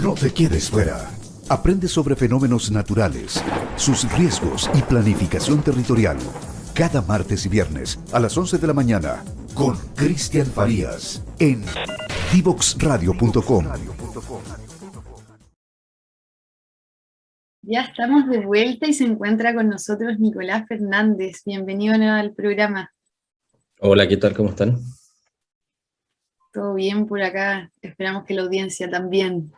No te quedes fuera. Aprende sobre fenómenos naturales, sus riesgos y planificación territorial. Cada martes y viernes a las 11 de la mañana con Cristian Farías en divoxradio.com. Ya estamos de vuelta y se encuentra con nosotros Nicolás Fernández. Bienvenido al programa. Hola, ¿qué tal? ¿Cómo están? Todo bien por acá, esperamos que la audiencia también.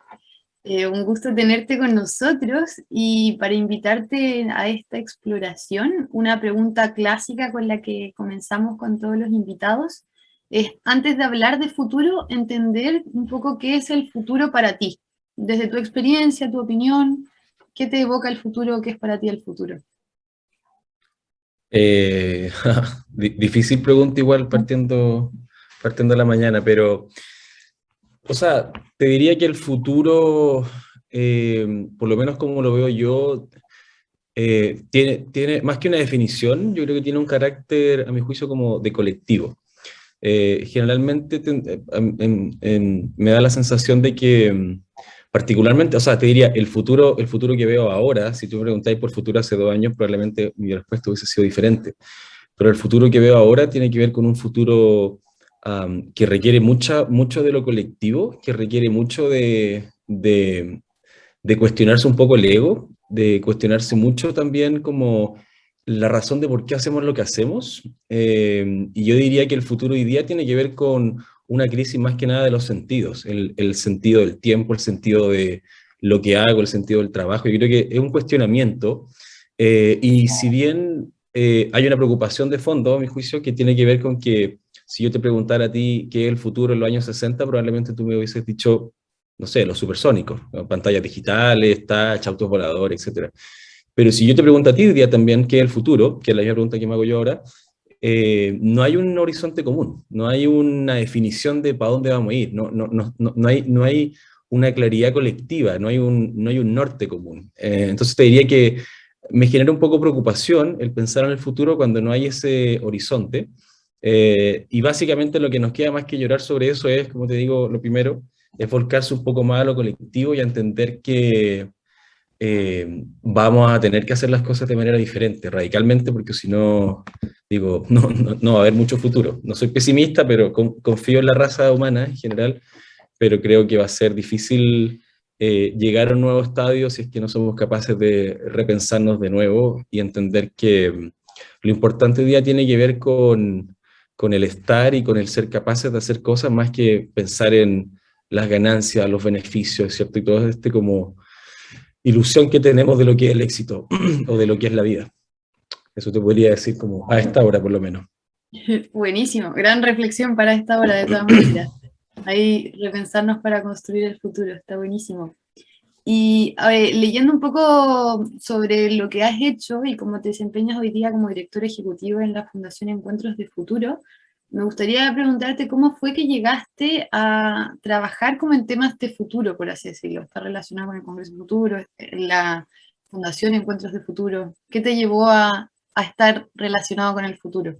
Un gusto tenerte con nosotros y para invitarte a esta exploración, una pregunta clásica con la que comenzamos con todos los invitados es, antes de hablar de futuro, entender un poco qué es el futuro para ti. Desde tu experiencia, tu opinión, ¿qué te evoca el futuro? ¿Qué es para ti el futuro? Difícil pregunta igual partiendo de la mañana, pero, o sea, te diría que el futuro, por lo menos como lo veo yo, tiene más que una definición, yo creo que tiene un carácter, a mi juicio, como de colectivo. Generalmente me da la sensación de que, particularmente, o sea, te diría, el futuro que veo ahora, si tú me preguntáis por futuro hace 2 años, probablemente mi respuesta hubiese sido diferente. Pero el futuro que veo ahora tiene que ver con un futuro que requiere mucho de lo colectivo, que requiere mucho de cuestionarse un poco el ego, de cuestionarse mucho también como la razón de por qué hacemos lo que hacemos. Y yo diría que el futuro hoy día tiene que ver con una crisis más que nada de los sentidos, el sentido del tiempo, el sentido de lo que hago, el sentido del trabajo. Yo creo que es un cuestionamiento. Y si bien hay una preocupación de fondo, a mi juicio, que tiene que ver con que si yo te preguntara a ti qué es el futuro en los años 60, probablemente tú me hubieses dicho, no sé, los supersónicos, ¿no? Pantallas digitales, touch, autos voladores, etc. Pero si yo te pregunto a ti hoy día también qué es el futuro, que es la misma pregunta que me hago yo ahora, no hay un horizonte común, no hay una definición de para dónde vamos a ir, no hay una claridad colectiva, no hay un norte común. Entonces te diría que me genera un poco preocupación el pensar en el futuro cuando no hay ese horizonte. Y básicamente lo que nos queda más que llorar sobre eso es, como te digo, lo primero, es volcarse un poco más a lo colectivo y a entender que vamos a tener que hacer las cosas de manera diferente, radicalmente, porque si no, digo, no va a haber mucho futuro. No soy pesimista, pero confío en la raza humana en general, pero creo que va a ser difícil llegar a un nuevo estadio si es que no somos capaces de repensarnos de nuevo y entender que lo importante hoy día tiene que ver con el estar y con el ser capaces de hacer cosas más que pensar en las ganancias, los beneficios, ¿cierto? Y todo como ilusión que tenemos de lo que es el éxito o de lo que es la vida. Eso te podría decir como a esta hora por lo menos. Buenísimo, gran reflexión para esta hora de todas maneras. Ahí repensarnos para construir el futuro, está buenísimo. Y a ver, leyendo un poco sobre lo que has hecho y cómo te desempeñas hoy día como director ejecutivo en la Fundación Encuentros de Futuro, me gustaría preguntarte cómo fue que llegaste a trabajar como en temas de futuro, por así decirlo. Está relacionado con el Congreso de Futuro, la Fundación Encuentros de Futuro. ¿Qué te llevó a estar relacionado con el futuro?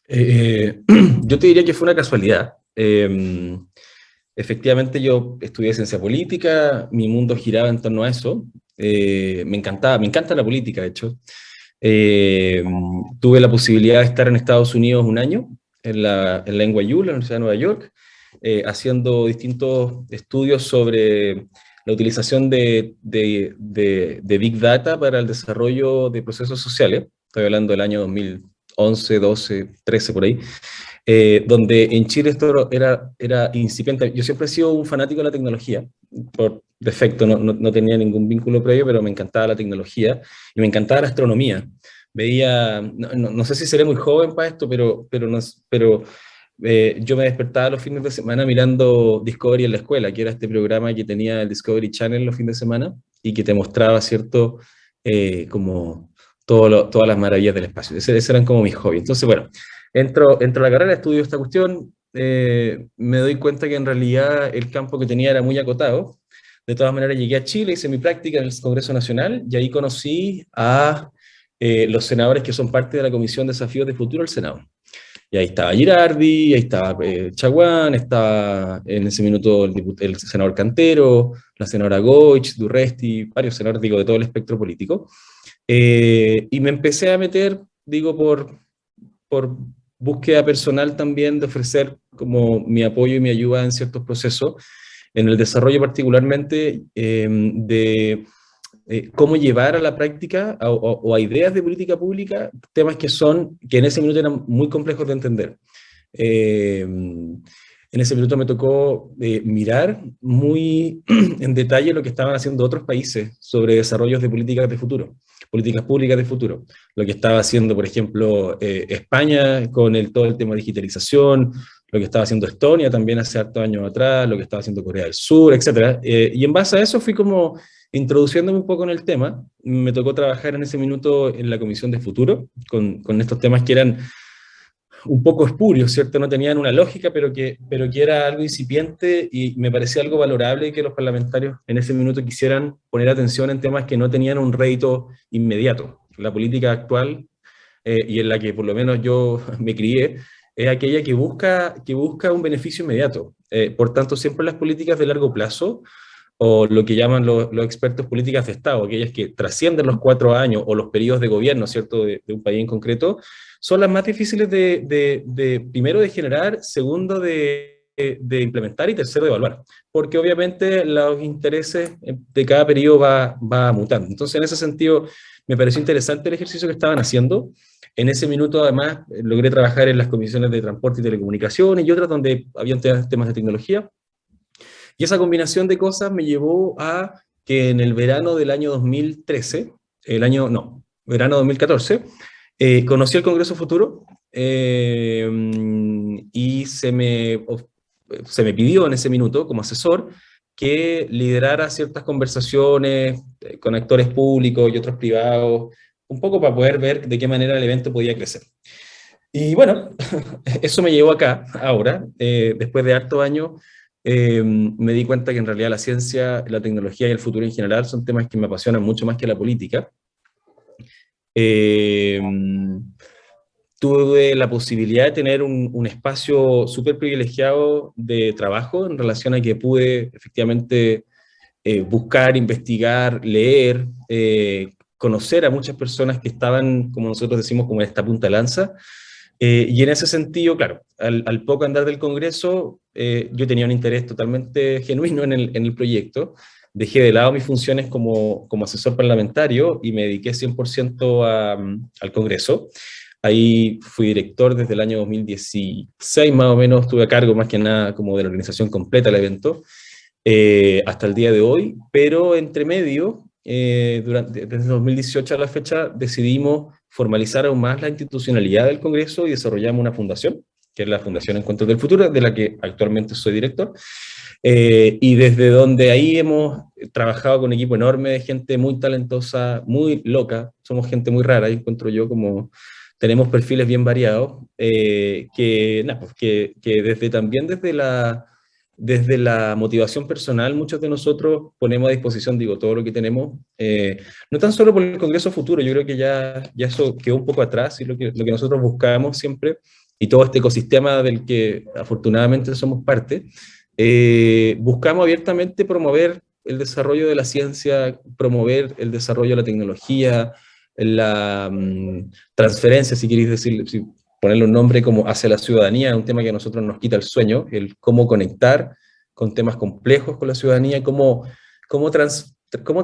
Yo te diría que fue una casualidad. Efectivamente yo estudié ciencia política, mi mundo giraba en torno a eso. Me encanta la política, de hecho. Tuve la posibilidad de estar en Estados Unidos un año, en la NYU, la Universidad de Nueva York, haciendo distintos estudios sobre la utilización de Big Data para el desarrollo de procesos sociales. Estoy hablando del año 2011, 12, 13, por ahí. Donde en Chile esto era incipiente. Yo siempre he sido un fanático de la tecnología, por defecto, no tenía ningún vínculo previo, pero me encantaba la tecnología y me encantaba la astronomía. Veía, no sé si seré muy joven para esto, pero yo me despertaba los fines de semana mirando Discovery en la escuela, que era este programa que tenía el Discovery Channel los fines de semana y que te mostraba, ¿cierto? Como todas las maravillas del espacio. Ese eran como mis hobbies. Entonces, bueno, entro a la carrera, estudio esta cuestión, me doy cuenta que en realidad el campo que tenía era muy acotado. De todas maneras, llegué a Chile, hice mi práctica en el Congreso Nacional y ahí conocí a los senadores que son parte de la Comisión de Desafíos de Futuro del Senado. Y ahí estaba Girardi, ahí estaba Chaguán, estaba en ese minuto el senador Cantero, la senadora Goich, Durresti, varios senadores, digo, de todo el espectro político. Y me empecé a meter, digo, por búsqueda personal también de ofrecer como mi apoyo y mi ayuda en ciertos procesos, en el desarrollo particularmente de cómo llevar a la práctica o a ideas de política pública temas que en ese minuto eran muy complejos de entender. En ese minuto me tocó mirar muy en detalle lo que estaban haciendo otros países sobre desarrollos de políticas de futuro, políticas públicas de futuro. Lo que estaba haciendo, por ejemplo, España con todo el tema de digitalización, lo que estaba haciendo Estonia también hace hartos años atrás, lo que estaba haciendo Corea del Sur, etc. Y en base a eso fui como introduciéndome un poco en el tema. Me tocó trabajar en ese minuto en la Comisión de Futuro, con estos temas que eran un poco espurios, ¿cierto? No tenían una lógica, pero que era algo incipiente, y me parecía algo valorable que los parlamentarios en ese minuto quisieran poner atención en temas que no tenían un rédito inmediato. La política actual, y en la que por lo menos yo me crié, es aquella que busca un beneficio inmediato. Por tanto, siempre las políticas de largo plazo, o lo que llaman los expertos políticas de Estado, aquellas que trascienden los 4 años o los periodos de gobierno, ¿cierto?, de un país en concreto, son las más difíciles primero de generar, segundo de implementar y tercero de evaluar, porque obviamente los intereses de cada periodo va mutando. Entonces, en ese sentido, me pareció interesante el ejercicio que estaban haciendo. En ese minuto, además, logré trabajar en las comisiones de transporte y telecomunicaciones y otras donde habían temas de tecnología. Y esa combinación de cosas me llevó a que en el verano del año 2013, verano 2014, conocí el Congreso Futuro, y se me pidió en ese minuto, como asesor, que liderara ciertas conversaciones con actores públicos y otros privados, un poco para poder ver de qué manera el evento podía crecer. Y bueno, eso me llevó acá, ahora, después de hartos años. Me di cuenta que en realidad la ciencia, la tecnología y el futuro en general son temas que me apasionan mucho más que la política. Tuve la posibilidad de tener un espacio súper privilegiado de trabajo en relación a que pude efectivamente buscar, investigar, leer, conocer a muchas personas que estaban, como nosotros decimos, como en esta punta de lanza. Y en ese sentido, claro, al poco andar del Congreso, yo tenía un interés totalmente genuino en el proyecto. Dejé de lado mis funciones como asesor parlamentario y me dediqué 100% al Congreso. Ahí fui director desde el año 2016, más o menos, estuve a cargo más que nada como de la organización completa del evento, hasta el día de hoy, pero entre medio, desde 2018 a la fecha, decidimos formalizar aún más la institucionalidad del Congreso y desarrollamos una fundación, que es la Fundación Encuentros del Futuro, de la que actualmente soy director, y desde donde ahí hemos trabajado con un equipo enorme de gente muy talentosa, muy loca, somos gente muy rara, y encuentro yo como tenemos perfiles bien variados, que también desde la motivación personal, muchos de nosotros ponemos a disposición, digo, todo lo que tenemos, no tan solo por el Congreso Futuro, yo creo que ya eso quedó un poco atrás, y lo que nosotros buscamos siempre, y todo este ecosistema del que afortunadamente somos parte, buscamos abiertamente promover el desarrollo de la ciencia, promover el desarrollo de la tecnología, la transferencia, si queréis decir, ponerle un nombre como hacia la ciudadanía, un tema que a nosotros nos quita el sueño, el cómo conectar con temas complejos con la ciudadanía, cómo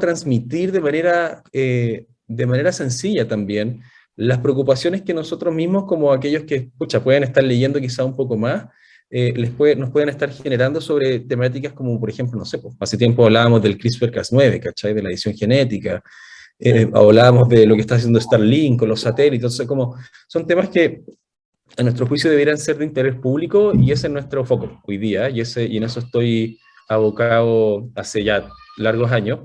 transmitir de manera sencilla también las preocupaciones que nosotros mismos, como aquellos que pueden estar leyendo quizá un poco más, nos pueden estar generando sobre temáticas como, por ejemplo, no sé, pues, hace tiempo hablábamos del CRISPR-Cas9, ¿cachai? De la edición genética, hablábamos de lo que está haciendo Starlink con los satélites, entonces son temas que a nuestro juicio deberían ser de interés público, y ese es nuestro foco hoy día, y en eso estoy abocado hace ya largos años,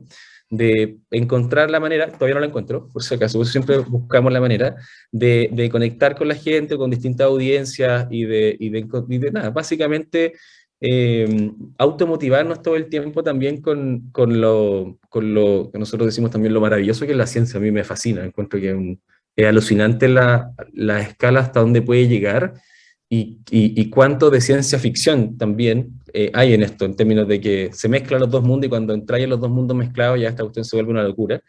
de encontrar la manera, todavía no la encuentro, por si acaso, siempre buscamos la manera de conectar con la gente, con distintas audiencias, y de nada, básicamente automotivarnos todo el tiempo también con lo que nosotros decimos también lo maravilloso que es la ciencia. A mí me fascina, encuentro que es alucinante la escala hasta donde puede llegar, y cuánto de ciencia ficción también hay en esto, en términos de que se mezclan los dos mundos y cuando entráis en los dos mundos mezclados ya esta cuestión se vuelve una locura.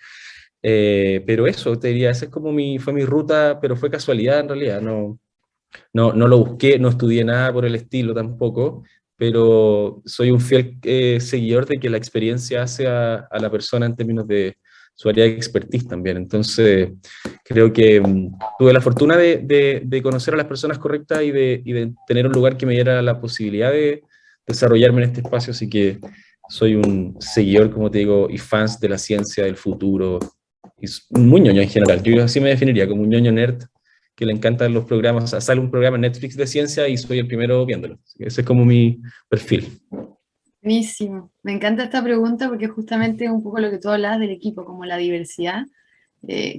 Pero eso, te diría, esa es como fue mi ruta, pero fue casualidad en realidad, no lo busqué, no estudié nada por el estilo tampoco, pero soy un fiel seguidor de que la experiencia hace a la persona en términos de su área de expertise también. Entonces, creo que tuve la fortuna de conocer a las personas correctas y de tener un lugar que me diera la posibilidad de desarrollarme en este espacio, así que soy un seguidor, como te digo, y fans de la ciencia, del futuro, y muy ñoño en general. Yo así me definiría, como un ñoño nerd que le encantan los programas. O sea, sale un programa en Netflix de ciencia y soy el primero viéndolo. Ese es como mi perfil. Buenísimo. Me encanta esta pregunta porque justamente es un poco lo que tú hablabas del equipo, como la diversidad,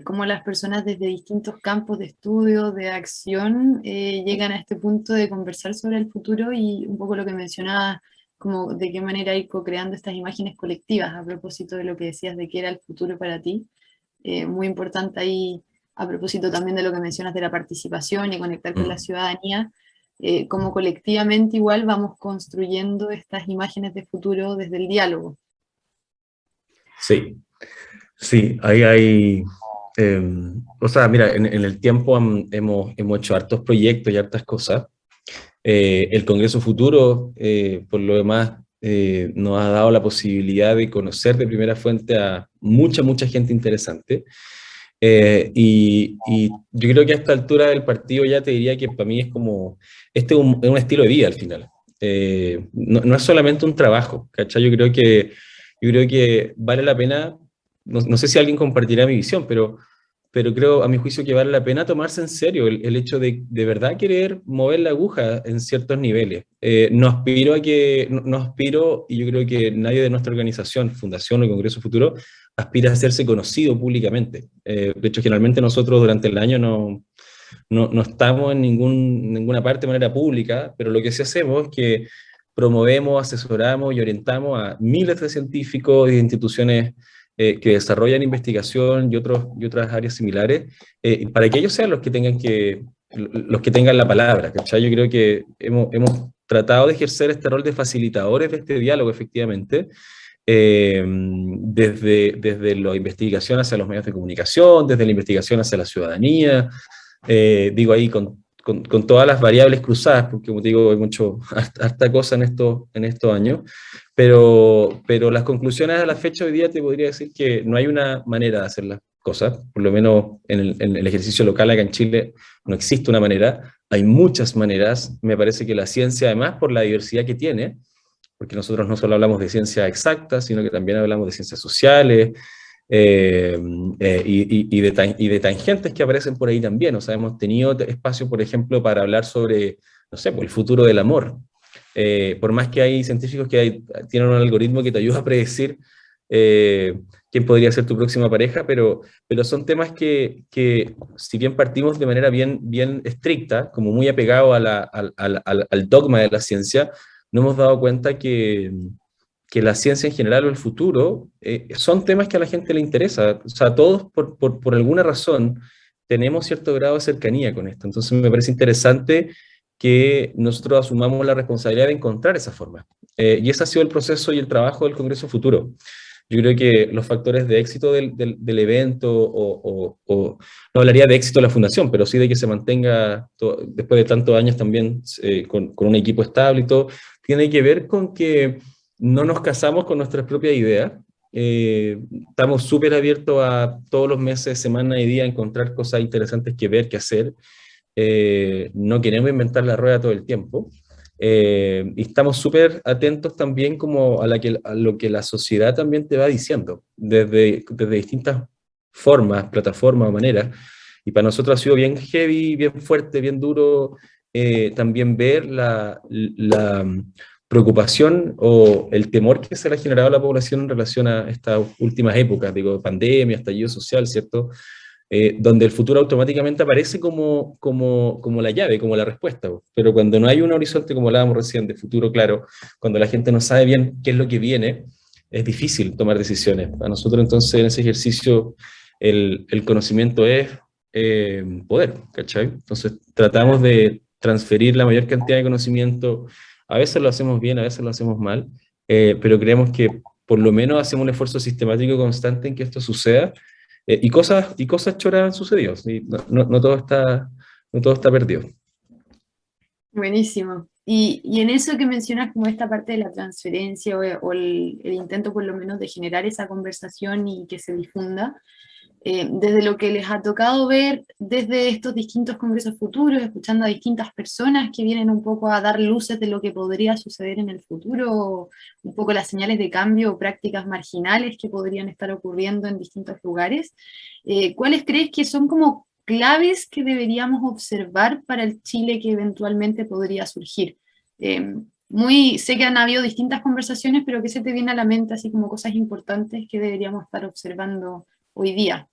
cómo las personas desde distintos campos de estudio, de acción, llegan a este punto de conversar sobre el futuro y un poco lo que mencionabas, como de qué manera ir co-creando estas imágenes colectivas a propósito de lo que decías de qué era el futuro para ti. Muy importante ahí, a propósito también de lo que mencionas de la participación y conectar con la ciudadanía, como colectivamente igual vamos construyendo estas imágenes de futuro desde el diálogo. Sí, sí, ahí hay... o sea, mira, en el tiempo hemos hecho hartos proyectos y hartas cosas. El Congreso Futuro, por lo demás, nos ha dado la posibilidad de conocer de primera fuente a mucha gente interesante. Y yo creo que a esta altura del partido ya te diría que para mí es como, este es un estilo de vida al final. No es solamente un trabajo, ¿cachai? Yo creo que vale la pena, no sé si alguien compartirá mi visión, pero creo a mi juicio que vale la pena tomarse en serio el hecho de verdad querer mover la aguja en ciertos niveles. No aspiro no aspiro, y yo creo que nadie de nuestra organización, Fundación o Congreso Futuro, aspira a hacerse conocido públicamente. De hecho, generalmente nosotros durante el año no estamos en ninguna parte de manera pública, pero lo que sí hacemos es que promovemos, asesoramos y orientamos a miles de científicos y de instituciones que desarrollan investigación y otras áreas similares, para que ellos sean los que tengan la palabra, ¿cachai? Yo creo que hemos tratado de ejercer este rol de facilitadores de este diálogo, efectivamente, desde la investigación hacia los medios de comunicación, desde la investigación hacia la ciudadanía, digo ahí con todas las variables cruzadas, porque como te digo, hay harta cosa en estos años, pero las conclusiones a la fecha hoy día te podría decir que no hay una manera de hacer las cosas, por lo menos en el ejercicio local acá en Chile no existe una manera, hay muchas maneras. Me parece que la ciencia, además por la diversidad que tiene, porque nosotros no solo hablamos de ciencia exacta, sino que también hablamos de ciencias sociales, y de tangentes que aparecen por ahí también. O sea, hemos tenido espacio, por ejemplo, para hablar sobre, no sé, pues, el futuro del amor. Por más que hay científicos que tienen un algoritmo que te ayuda a predecir quién podría ser tu próxima pareja, pero son temas que si bien partimos de manera bien estricta, como muy apegado al dogma de la ciencia, no hemos dado cuenta que la ciencia en general o el futuro son temas que a la gente le interesa. O sea, todos por alguna razón tenemos cierto grado de cercanía con esto. Entonces me parece interesante que nosotros asumamos la responsabilidad de encontrar esa forma. Y ese ha sido el proceso y el trabajo del Congreso Futuro. Yo creo que los factores de éxito del evento, no hablaría de éxito de la fundación, pero sí de que se mantenga después de tantos años también con un equipo estable y todo, tiene que ver con que no nos casamos con nuestras propias ideas. Estamos súper abiertos a todos los meses, semana y día encontrar cosas interesantes que ver, que hacer. No queremos inventar la rueda todo el tiempo. Y estamos súper atentos también como a lo que la sociedad también te va diciendo, desde distintas formas, plataformas o maneras. Y para nosotros ha sido bien heavy, bien fuerte, bien duro también ver la preocupación o el temor que se le ha generado a la población en relación a estas últimas épocas, digo, pandemia, estallido social, ¿cierto? Donde el futuro automáticamente aparece como la llave, como la respuesta. Pero cuando no hay un horizonte, como hablábamos recién, de futuro claro, cuando la gente no sabe bien qué es lo que viene, es difícil tomar decisiones. Para nosotros entonces en ese ejercicio el conocimiento es poder, ¿cachai? Entonces tratamos de transferir la mayor cantidad de conocimiento. A veces lo hacemos bien, a veces lo hacemos mal, pero creemos que por lo menos hacemos un esfuerzo sistemático constante en que esto suceda, y cosas choras han sucedido, ¿sí? No todo está perdido. Buenísimo. Y en eso que mencionas como esta parte de la transferencia o el intento por lo menos de generar esa conversación y que se difunda, desde lo que les ha tocado ver desde estos distintos congresos futuros, escuchando a distintas personas que vienen un poco a dar luces de lo que podría suceder en el futuro, un poco las señales de cambio o prácticas marginales que podrían estar ocurriendo en distintos lugares, ¿cuáles crees que son como claves que deberíamos observar para el Chile que eventualmente podría surgir? Sé que han habido distintas conversaciones, pero ¿qué se te viene a la mente así como cosas importantes que deberíamos estar observando hoy día?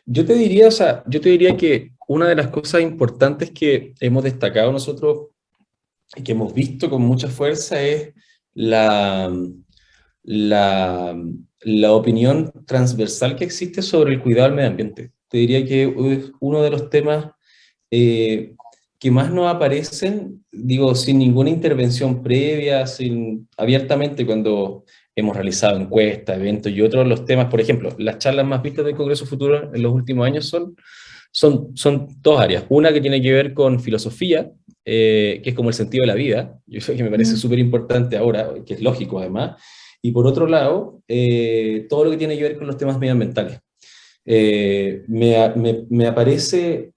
Yo te diría que una de las cosas importantes que hemos destacado nosotros y que hemos visto con mucha fuerza es la opinión transversal que existe sobre el cuidado del medio ambiente. Te diría que es uno de los temas que más nos aparecen, digo, sin ninguna intervención previa, abiertamente cuando hemos realizado encuestas, eventos y otros los temas. Por ejemplo, las charlas más vistas del Congreso Futuro en los últimos años son dos áreas. Una que tiene que ver con filosofía, que es como el sentido de la vida, yo sé que me parece súper importante ahora, que es lógico además, y por otro lado, todo lo que tiene que ver con los temas medioambientales. Me aparece,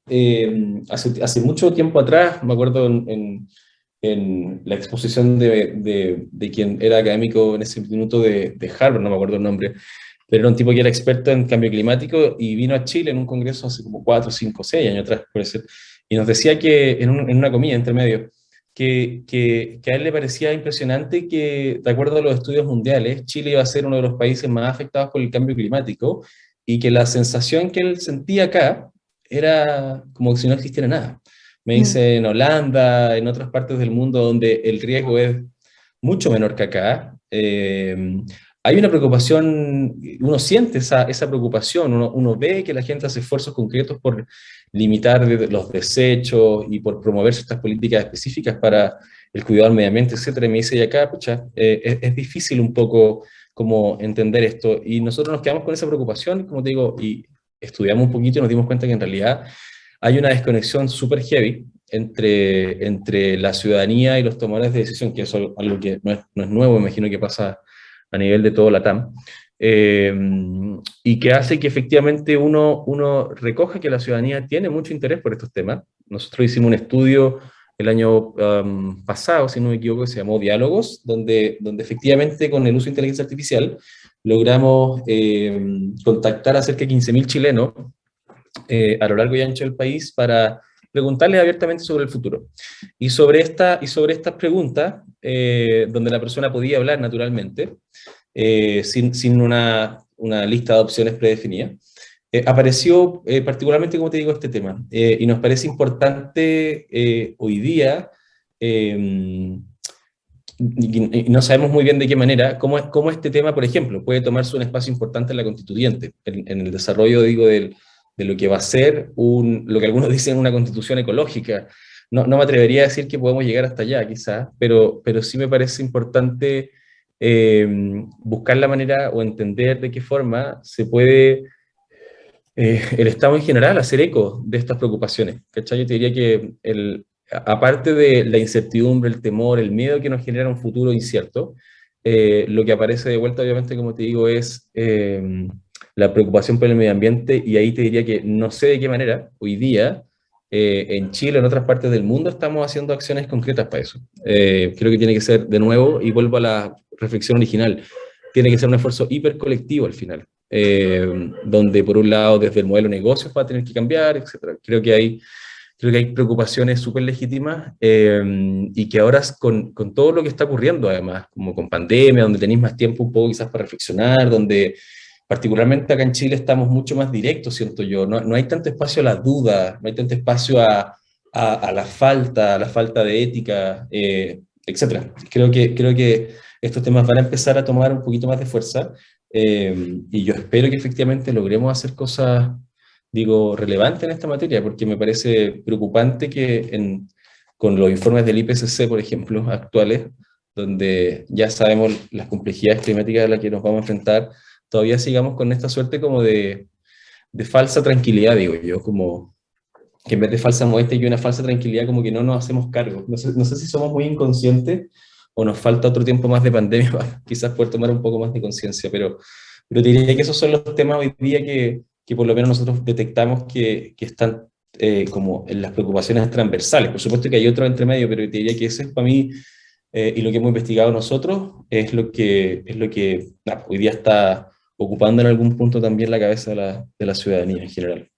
hace mucho tiempo atrás, me acuerdo en la exposición de quien era académico en ese minuto de Harvard, no me acuerdo el nombre, pero era un tipo que era experto en cambio climático y vino a Chile en un congreso hace como 4, 5, 6 años atrás, puede ser, y nos decía que en una comida entre medio, que a él le parecía impresionante que, de acuerdo a los estudios mundiales, Chile iba a ser uno de los países más afectados por el cambio climático, y que la sensación que él sentía acá era como si no existiera nada. Me dice, en Holanda, en otras partes del mundo donde el riesgo es mucho menor que acá, hay una preocupación, uno siente esa preocupación, uno ve que la gente hace esfuerzos concretos por limitar los desechos y por promover ciertas políticas específicas para el cuidado del medio ambiente, etcétera. Y me dice, y acá, pucha, es difícil un poco como entender esto, y nosotros nos quedamos con esa preocupación, como te digo, y estudiamos un poquito y nos dimos cuenta que en realidad hay una desconexión súper heavy entre la ciudadanía y los tomadores de decisión, que es algo que no es nuevo, me imagino que pasa a nivel de todo LATAM, y que hace que efectivamente uno recoja que la ciudadanía tiene mucho interés por estos temas. Nosotros hicimos un estudio el año pasado, si no me equivoco, que se llamó Diálogos, donde efectivamente con el uso de inteligencia artificial logramos contactar a cerca de 15.000 chilenos a lo largo y ancho del país para preguntarles abiertamente sobre el futuro. Y sobre estas preguntas, donde la persona podía hablar naturalmente, sin una lista de opciones predefinidas, apareció particularmente, como te digo, este tema. Y nos parece importante hoy día, y no sabemos muy bien de qué manera, cómo este tema, por ejemplo, puede tomarse un espacio importante en la constituyente, en el desarrollo, digo, de lo que va a ser lo que algunos dicen una constitución ecológica. No me atrevería a decir que podemos llegar hasta allá, quizás, pero sí me parece importante buscar la manera o entender de qué forma se puede el Estado en general hacer eco de estas preocupaciones. ¿Cachai? Yo te diría que aparte de la incertidumbre, el temor, el miedo que nos genera un futuro incierto, lo que aparece de vuelta, obviamente, como te digo, es la preocupación por el medio ambiente, y ahí te diría que no sé de qué manera hoy día en Chile o en otras partes del mundo estamos haciendo acciones concretas para eso. Creo que tiene que ser, de nuevo, y vuelvo a la reflexión original, tiene que ser un esfuerzo hipercolectivo al final, donde por un lado desde el modelo de negocios va a tener que cambiar, etc. Creo que hay preocupaciones súper legítimas, y que ahora con todo lo que está ocurriendo además, como con pandemia, donde tenéis más tiempo un poco quizás para reflexionar, donde particularmente acá en Chile estamos mucho más directos, siento yo, no hay tanto espacio a la duda, no hay tanto espacio a la falta de ética, etc. Creo que estos temas van a empezar a tomar un poquito más de fuerza, y yo espero que efectivamente logremos hacer cosas digo, relevante en esta materia, porque me parece preocupante que con los informes del IPCC, por ejemplo, actuales, donde ya sabemos las complejidades climáticas a las que nos vamos a enfrentar, todavía sigamos con esta suerte como de falsa tranquilidad, digo yo, como que en vez de falsa modestia y una falsa tranquilidad, como que no nos hacemos cargo. No sé si somos muy inconscientes o nos falta otro tiempo más de pandemia para quizás poder tomar un poco más de conciencia, pero te diría que esos son los temas hoy día que por lo menos nosotros detectamos que están como en las preocupaciones transversales. Por supuesto que hay otro entre medio, pero te diría que ese es para mí, y lo que hemos investigado nosotros, es lo que hoy día está ocupando en algún punto también la cabeza de la ciudadanía en general.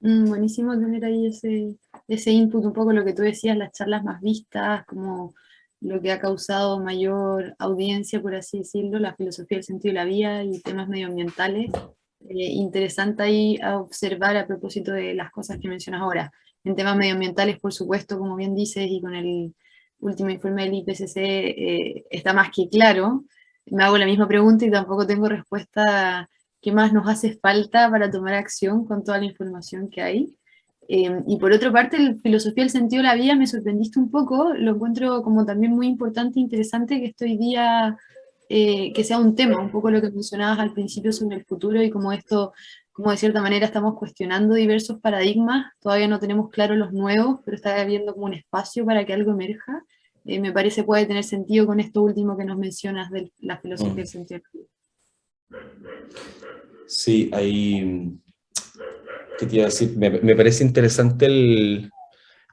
Buenísimo tener ahí ese input, un poco lo que tú decías, las charlas más vistas, como lo que ha causado mayor audiencia, por así decirlo, la filosofía del sentido de la vida y temas medioambientales. Interesante ahí a observar a propósito de las cosas que mencionas ahora. En temas medioambientales, por supuesto, como bien dices, y con el último informe del IPCC está más que claro. Me hago la misma pregunta y tampoco tengo respuesta. ¿Qué más nos hace falta para tomar acción con toda la información que hay? Y por otra parte, la filosofía del sentido de la vida me sorprendiste un poco, lo encuentro como también muy importante e interesante que esto hoy día, que sea un tema, un poco lo que mencionabas al principio sobre el futuro y como esto, como de cierta manera estamos cuestionando diversos paradigmas, todavía no tenemos claros los nuevos, pero está habiendo como un espacio para que algo emerja. Me parece puede tener sentido con esto último que nos mencionas de la filosofía del sentido de la vida. Sí, ahí, ¿qué te iba a decir? Me parece interesante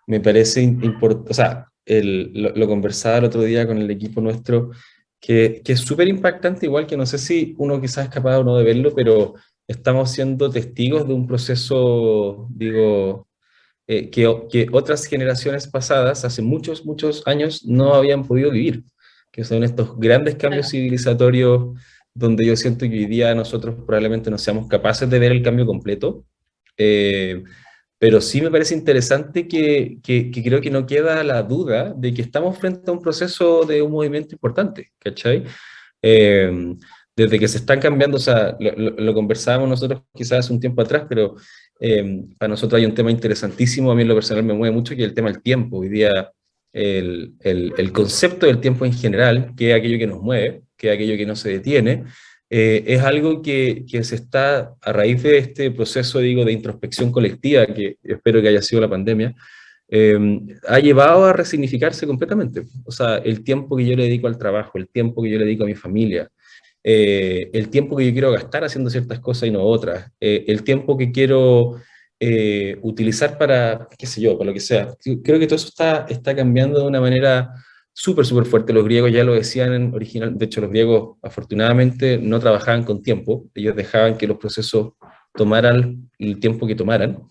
me parece importante, o sea, lo conversaba el otro día con el equipo nuestro, que es súper impactante, igual que no sé si uno quizás es capaz o no de verlo, pero estamos siendo testigos de un proceso, digo, que otras generaciones pasadas, hace muchos, muchos años, no habían podido vivir, que son estos grandes cambios civilizatorios donde yo siento que hoy día nosotros probablemente no seamos capaces de ver el cambio completo, eh, pero sí me parece interesante que creo que no queda la duda de que estamos frente a un proceso de un movimiento importante, ¿cachai? Eh, Desde que se están cambiando, o sea, lo conversábamos nosotros quizás hace un tiempo atrás, pero para nosotros hay un tema interesantísimo, a mí en lo personal me mueve mucho, que es el tema del tiempo. Hoy día el concepto del tiempo en general, que es aquello que nos mueve, que es aquello que no se detiene, es algo que se está, a raíz de este proceso, digo, de introspección colectiva, que espero que haya sido la pandemia, ha llevado a resignificarse completamente. O sea, el tiempo que yo le dedico al trabajo, el tiempo que yo le dedico a mi familia, el tiempo que yo quiero gastar haciendo ciertas cosas y no otras, el tiempo que quiero utilizar para, qué sé yo, para lo que sea. Creo que todo eso está cambiando de una manera súper, súper fuerte. Los griegos ya lo decían en original, de hecho los griegos afortunadamente no trabajaban con tiempo, ellos dejaban que los procesos tomaran el tiempo que tomaran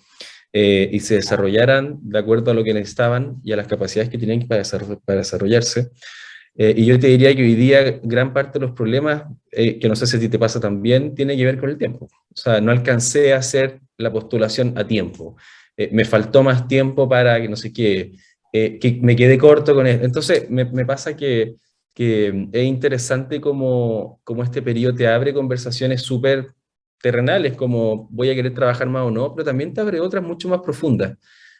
y se desarrollaran de acuerdo a lo que necesitaban y a las capacidades que tenían para desarrollarse. Y yo te diría que hoy día gran parte de los problemas, que no sé si a ti te pasa también, tiene que ver con el tiempo. O sea, no alcancé a hacer la postulación a tiempo. Me faltó más tiempo para que no sé qué, que me quedé corto con esto. Entonces, me pasa que es interesante como este periodo te abre conversaciones súper terrenales, como voy a querer trabajar más o no, pero también te abre otras mucho más profundas.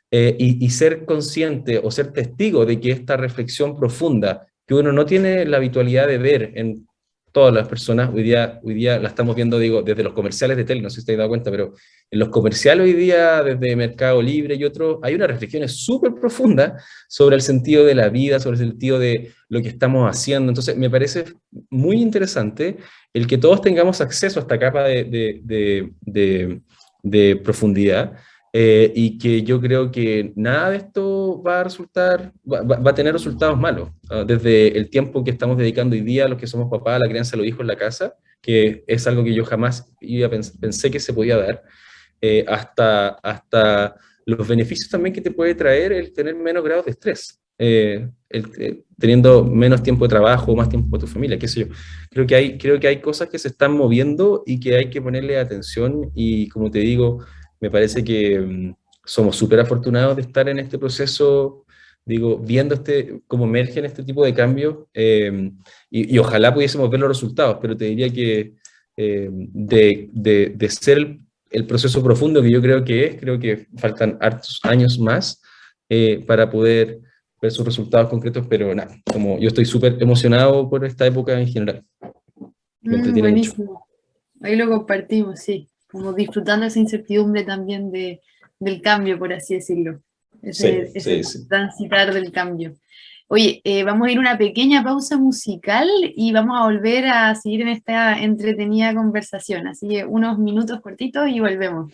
Y ser consciente o ser testigo de que esta reflexión profunda que uno no tiene la habitualidad de ver en todas las personas, hoy día la estamos viendo, digo, desde los comerciales de tele, no sé si te has dado cuenta, pero en los comerciales hoy día, desde Mercado Libre y otros, hay una reflexión súper profunda sobre el sentido de la vida, sobre el sentido de lo que estamos haciendo. Entonces, me parece muy interesante el que todos tengamos acceso a esta capa de profundidad, y que yo creo que nada de esto va a resultar, va a tener resultados malos. Desde el tiempo que estamos dedicando hoy día a los que somos papás, a la crianza de los hijos en la casa, que es algo que yo jamás pensé que se podía dar, hasta los beneficios también que te puede traer el tener menos grados de estrés, teniendo menos tiempo de trabajo, más tiempo con tu familia, qué sé yo. Creo que hay cosas que se están moviendo y que hay que ponerle atención y, como te digo, me parece que somos súper afortunados de estar en este proceso, digo, viendo cómo emergen este tipo de cambios, y ojalá pudiésemos ver los resultados, pero te diría que de ser el proceso profundo que yo creo que faltan hartos años más para poder ver sus resultados concretos, pero nada, como yo estoy súper emocionado por esta época en general. Me entretiene mucho. Buenísimo. Ahí lo compartimos, sí. Como disfrutando esa incertidumbre también del cambio, por así decirlo. Ese Sí. transitar del cambio. Oye, vamos a ir a una pequeña pausa musical y vamos a volver a seguir en esta entretenida conversación. Así que unos minutos cortitos y volvemos.